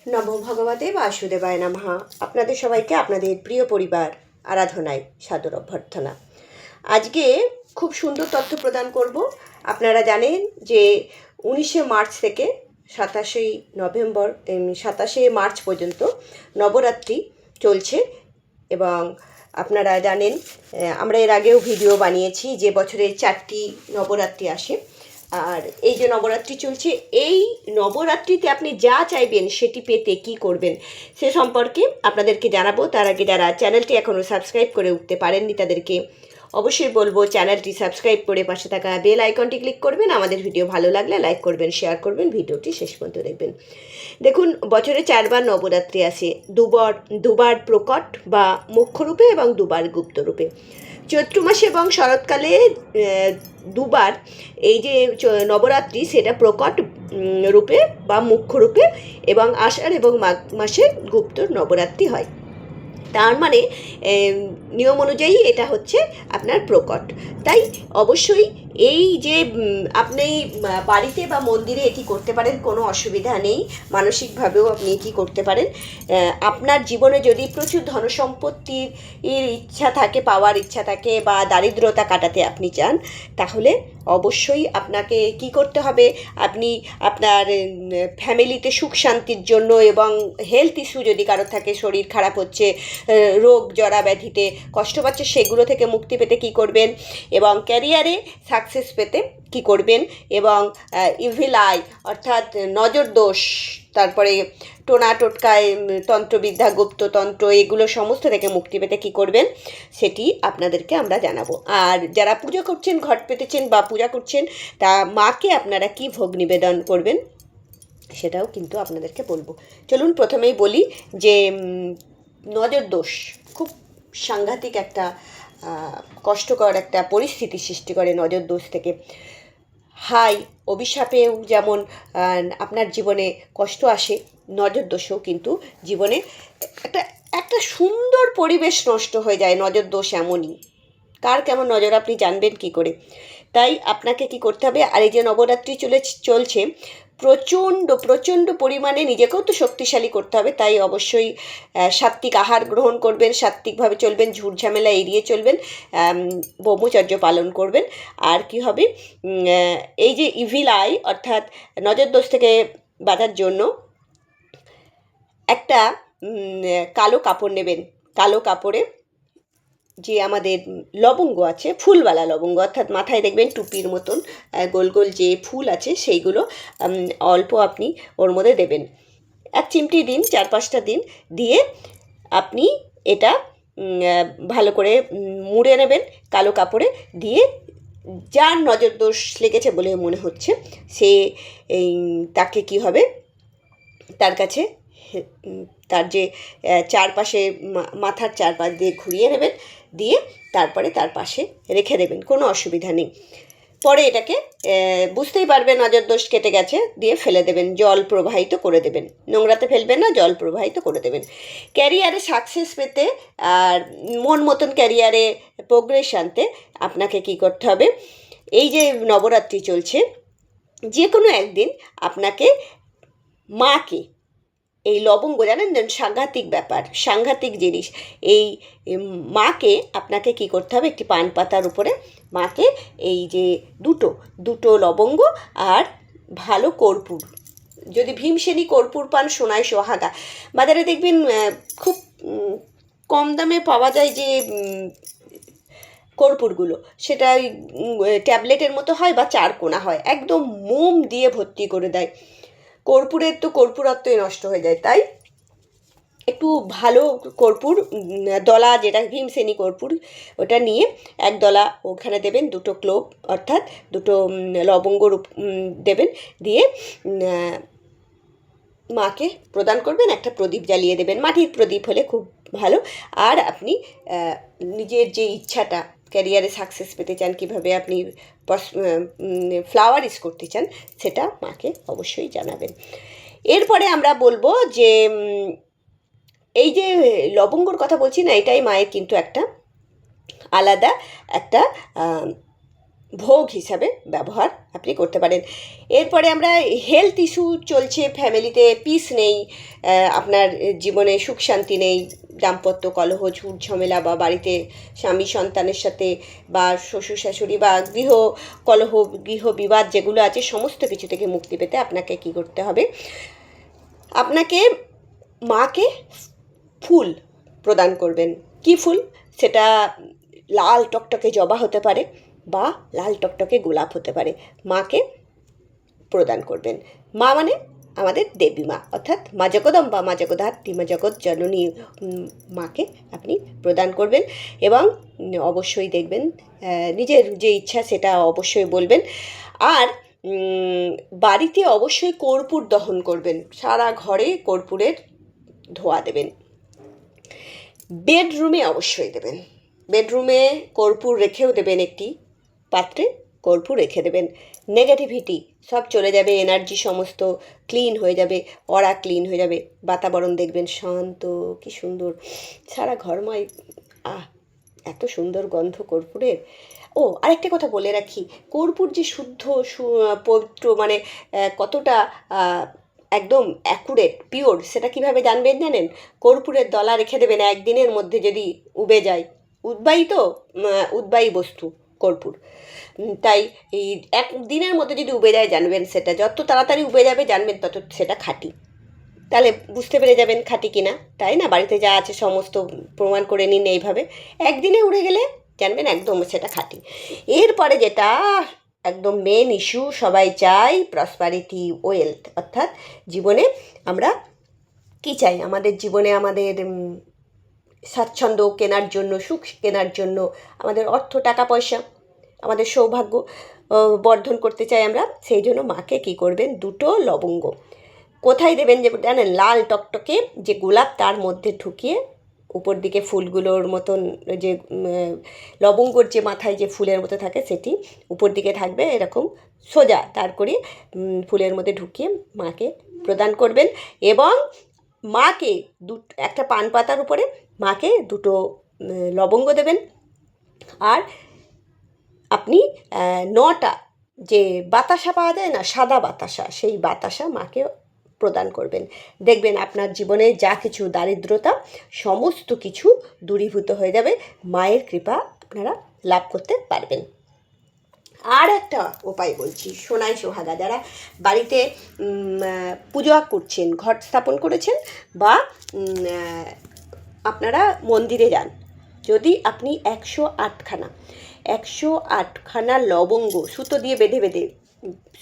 নমো ভগবতে বাসুদেবায় নমঃ। আপনাদের সবাইকে আপনাদের প্রিয় পরিবার আরাধনায় সাদর অভ্যর্থনা। আজকে খুব সুন্দর তথ্য প্রদান করব। আপনারা জানেন যে 19শে মার্চ থেকে 27শে মার্চ পর্যন্ত নবরাত্রি চলছে এবং আপনারা জানেন আমরা এর আগেও ভিডিও বানিয়েছি যে বছরে 4টি নবরাত্রি আসে। আর এই যে নবরাত্রি চলছে, এই নবরাত্রিতে আপনি যা চাইবেন সেটি পেতে কি করবেন সে সম্পর্কে আপনাদেরকে জানাবো। তার আগে যারা চ্যানেলটি এখনও সাবস্ক্রাইব করে উঠতে পারেননি তাদেরকে অবশ্যই বলবো চ্যানেলটি সাবস্ক্রাইব করে পাশে থাকা বেল আইকনটি ক্লিক করবেন। আমাদের ভিডিও ভালো লাগলে লাইক করবেন, শেয়ার করবেন, ভিডিওটি শেষ পর্যন্ত দেখবেন। দেখুন, বছরে 4বার নবরাত্রি আসে, দুবার প্রকট বা মুখ্য রূপে এবং দুবার গুপ্ত রূপে। চৈত্র মাসে এবং শরৎকালে দুবার এই যে নবরাত্রি সেটা প্রকট রূপে বা মুখ্য রূপে, এবং আষাঢ় এবং মাঘ মাসে গুপ্ত নবরাত্রি হয়। তার মানে নিয়ম অনুযায়ী এটা হচ্ছে আপনার প্রকট। তাই অবশ্যই এই যে আপনি বাড়িতে বা মন্দিরে এটি করতে পারেন, কোনো অসুবিধা নেই। মানসিকভাবেও আপনি এটি করতে পারেন। আপনার জীবনে যদি প্রচুর ধনসম্পত্তির ইচ্ছা থাকে, পাওয়ার ইচ্ছা থাকে, বা দারিদ্রতা কাটাতে আপনি চান, তাহলে অবশ্যই আপনাকে কি করতে হবে, আপনি আপনার ফ্যামিলিতে সুখ শান্তির জন্য এবং হেলথ ইস্যু যদি কারো থাকে, শরীর খারাপ হচ্ছে, রোগ জরা ব্যাধিতে কষ্ট পাচ্ছে, সেগুলো থেকে মুক্তি পেতে কি করবেন, এবং ক্যারিয়ারে সাকসেস পেতে কি করবেন, এবং ইভিল আই অর্থাৎ নজর দোষ, তারপরে টোনা টোটকায় তন্ত্রবিদ্যা, গুপ্ততন্ত্র, এগুলো সমস্ত থেকে মুক্তি পেতে কী করবেন সেটি আপনাদেরকে আমরা জানাবো। আর যারা পুজো করছেন, ঘট পেতেছেন বা পূজা করছেন, তা মাকে আপনারা কি ভোগ নিবেদন করবেন সেটাও কিন্তু আপনাদেরকে বলবো। চলুন প্রথমেই বলি যে নজর দোষ খুব সাংঘাতিক একটা কষ্টকর একটা পরিস্থিতি সৃষ্টি করে নজর দোষ থেকে। হাই অভিশাপেও যেমন আপনার জীবনে কষ্ট আসে, নজর দোষেও কিন্তু জীবনে একটা একটা সুন্দর পরিবেশ নষ্ট হয়ে যায়। নজর দোষ এমনই, কার কেমন নজর আপনি জানবেন কি করে? তাই আপনাকে কি করতে হবে, আর এই যে নবরাত্রি চলছে, প্রচণ্ড পরিমাণে নিজেকেও তো শক্তিশালী করতে হবে। তাই অবশ্যই সাত্ত্বিক আহার গ্রহণ করবেন, সাত্ত্বিকভাবে চলবেন, ঝুটঝামেলা এড়িয়ে চলবেন, ব্রহ্মচর্য পালন করবেন। আর কি হবে, এই যে ইভিল আই অর্থাৎ নজর দোষ থেকে বাঁচার জন্য একটা কালো কাপড় নেবেন। কালো কাপড়ে যে আমাদের লবঙ্গ আছে, ফুলওয়ালা লবঙ্গ, অর্থাৎ মাথায় দেখবেন টুপির মতন গোল গোল যে ফুল আছে, সেইগুলো অল্প আপনি ওর মধ্যে দেবেন। 1 চিমটি দিন, 4-5টা দিন দিয়ে আপনি এটা ভালো করে মুড়ে নেবেন কালো কাপড়ে। দিয়ে যার নজর দোষ লেগেছে বলে মনে হচ্ছে, সে তাকে কি হবে, তার কাছে তার যে চারপাশে মাথার চারপাশ দিয়ে ঘুরিয়ে নেবেন, দিয়ে তারপরে তার পাশে রেখে দেবেন, কোনো অসুবিধা নেই। পরে এটাকে বুঝতেই পারবেন নজর দোষ কেটে গেছে, দিয়ে ফেলে দেবেন, জল প্রবাহিত করে দেবেন। নোংরাতে ফেলবেন না, জল প্রবাহিত করে দেবেন। ক্যারিয়ারে সাকসেস পেতে আর মন মতন ক্যারিয়ারে প্রোগ্রেস আনতে আপনাকে কি করতে হবে, এই যে নবরাত্রি চলছে, যে কোনো একদিন আপনাকে মাকে, এই লবঙ্গ জানেন সাংঘাতিক ব্যাপার, সাংঘাতিক জিনিস, এই মাকে আপনাকে কি করতে হবে, একটি পান পাতার উপরে মাকে এই যে দুটো লবঙ্গ আর ভালো কর্পূর, যদি ভীমসেনী কর্পূর পান, সোনায় সোহাগা, বাজারে দেখবেন খুব কম দামে পাওয়া যায় যে কর্পূরগুলো, সেটা ট্যাবলেটের মতো হয় বা চারকোনা হয়, একদম মোম দিয়ে ভর্তি করে দেয়। কর্পূরের তো কর্পূরত্বই নষ্ট হয়ে যায়। তাই একটু ভালো কর্পূর দলা, যেটা ভীমসেনী কর্পূর, ওটা নিয়ে 1 দলা ওখানে দেবেন, 2টো ক্লোভ অর্থাৎ 2টো লবঙ্গ দেবেন, দিয়ে মাকে প্রদান করবেন। একটা প্রদীপ জ্বালিয়ে দেবেন, মাটির প্রদীপ হলে খুব ভালো। আর আপনি নিজের যে ইচ্ছাটা, ক্যারিয়ারে সাকসেস পেতে চান, কীভাবে আপনি ফ্লাওয়ারিশ করতে চান, সেটা মাকে অবশ্যই জানাবেন। এরপরে আমরা বলবো যে এই যে লবঙ্গর কথা বলছি না, এটাই মায়ের কিন্তু একটা আলাদা একটা ভোগ হিসাবে ব্যবহার আপনি করতে পারেন। এরপরে আমরা হেলথ ইস্যু চলছে, ফ্যামিলিতে পিস নেই, আপনার জীবনে সুখ শান্তি নেই, দাম্পত্য কলহ, ঝুট ঝামেলা, বা বাড়িতে স্বামী সন্তানের সাথে বা শ্বশুর শাশুড়ি বা গৃহ কলহ, গৃহ বিবাদ যেগুলো আছে, সমস্ত কিছু থেকে মুক্তি পেতে আপনাকে কি করতে হবে? আপনাকে মাকে ফুল প্রদান করবেন। কি ফুল? সেটা লাল টকটকে জবা হতে পারে বা লাল টকটকে গোলাপ হতে পারে। মাকে প্রদান করবেন। মা মানে আমাদের দেবী মা, অর্থাৎ মা জগদম্বা, মা জগদ্ধাত্রী, মা জগৎ জননী মাকে আপনি প্রদান করবেন। এবং অবশ্যই দেখবেন নিজের যে ইচ্ছা সেটা অবশ্যই বলবেন। আর বাড়িতে অবশ্যই কর্পূর দহন করবেন, সারা ঘরে কর্পূরের ধোঁয়া দেবেন। বেডরুমে অবশ্যই দেবেন, বেডরুমে কর্পূর রেখেও দেবেন, একটি পাত্রে কর্পূর রেখে দেবেন। নেগেটিভিটি সব চলে যাবে, এনার্জি সমস্ত ক্লিন হয়ে যাবে, অরা ক্লিন হয়ে যাবে, বাতাবরণ দেখবেন শান্ত, কি সুন্দর, সারা ঘরময় এত সুন্দর গন্ধ কর্পূরের। ও আরেকটা কথা বলে রাখি, কর্পূর যে শুদ্ধ পবিত্র, মানে কতটা একদম অ্যাকুরেট পিওর, সেটা কিভাবে জানবেন জানেন? কর্পূরের দলা রেখে দেবেন, একদিনের মধ্যে যদি উবে যায়, উদ্বায়ী বস্তু কর্পূর, তাই এই একদিনের মধ্যে যদি উবে যায় জানবেন, সেটা যত তাড়াতাড়ি উবে যাবে জানবেন তত সেটা খাঁটি। তাহলে বুঝতে পেরে যাবেন খাঁটি কিনা, তাই না? বাড়িতে যা আছে সমস্ত প্রমাণ করে নিন এইভাবে, একদিনে উড়ে গেলে জানবেন একদম সেটা খাঁটি। এরপরে যেটা একদম মেন ইস্যু, সবাই চাই প্রসপারিটি, ওয়েলথ, অর্থাৎ জীবনে আমরা কি চাই? আমাদের জীবনে আমাদের স্বাচ্ছন্দ্য কেনার জন্য, সুখ কেনার জন্য, আমাদের অর্থ, টাকা পয়সা, আমাদের সৌভাগ্য বর্ধন করতে চাই আমরা। সেই জন্য মাকে কী করবেন? 2টো লবঙ্গ কোথায় দেবেন যে জানেন? লাল টকটকে যে গোলাপ, তার মধ্যে ঢুকিয়ে উপর দিকে ফুলগুলোর মতন, যে লবঙ্গর যে মাথায় যে ফুলের মতো থাকে সেটি উপর দিকে থাকবে এরকম সোজা, তার করে ফুলের মধ্যে ঢুকিয়ে মাকে প্রদান করবেন। এবং মাকে একটা পান পাতার উপরে মাকে 2টো লবঙ্গ দেবেন। আর আপনি 9টা যে বাতাসা পাওয়া যায় না, সাদা বাতাসা, সেই বাতাসা মাকে প্রদান করবেন। দেখবেন আপনার জীবনে যা কিছু দারিদ্রতা সমস্ত কিছু দূরীভূত হয়ে যাবে, মায়ের কৃপা আপনারা লাভ করতে পারবেন। আর একটা উপায় বলছি, সোনাই সোহাগা যারা বাড়িতে পূজা করছেন, ঘট স্থাপন করেছেন, বা আপনারা মন্দিরে যান, যদি আপনি 108খানা লবঙ্গ সুতো দিয়ে বেঁধে বেঁধে,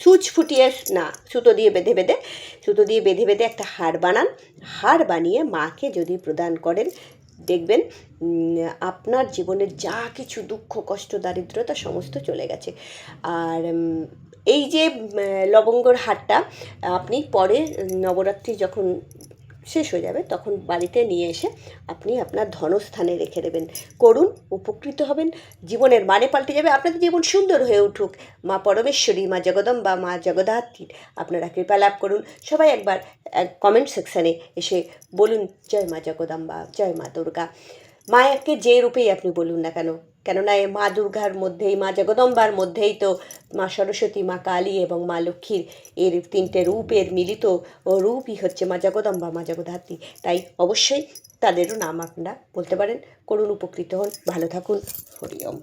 সুচ ফুটিয়ে না, সুতো দিয়ে বেঁধে একটা হার বানান, হার বানিয়ে মাকে যদি প্রদান করেন, দেখবেন আপনার জীবনের যা কিছু দুঃখ কষ্ট দারিদ্রতা সমস্ত চলে গেছে। আর এই যে লবঙ্গর হারটা আপনি পরে নবরাত্রি যখন শেষ হয়ে যাবে তখন বাড়িতে নিয়ে এসে আপনি আপনার ধনস্থানে রেখে দেবেন, করুন, উপকৃত হবেন, জীবনের মানে পাল্টে যাবে, আপনাদের জীবন সুন্দর হয়ে উঠুক। মা পরমেশ্বরী, মা জগদম্বা, মা জগদ্ধাত্রীর আপনারা কৃপা লাভ করুন। সবাই একবার কমেন্ট সেকশানে এসে বলুন জয় মা জগদম্বা, জয় মা দুর্গা। মায়াকে যে রূপেই আপনি বলুন না কেন, কেননা এই মা দুর্গার মধ্যেই, মা জগদম্বার মধ্যেই তো মা সরস্বতী, মা কালী এবং মা লক্ষ্মীর এর 3টে রূপের মিলিত রূপই হচ্ছে মা জগদম্বা, মা জগদ্ধাত্রী। তাই অবশ্যই তাদেরও নাম আপনারা বলতে পারেন, করুন, উপকৃত হন, ভালো থাকুন। হরি ওম।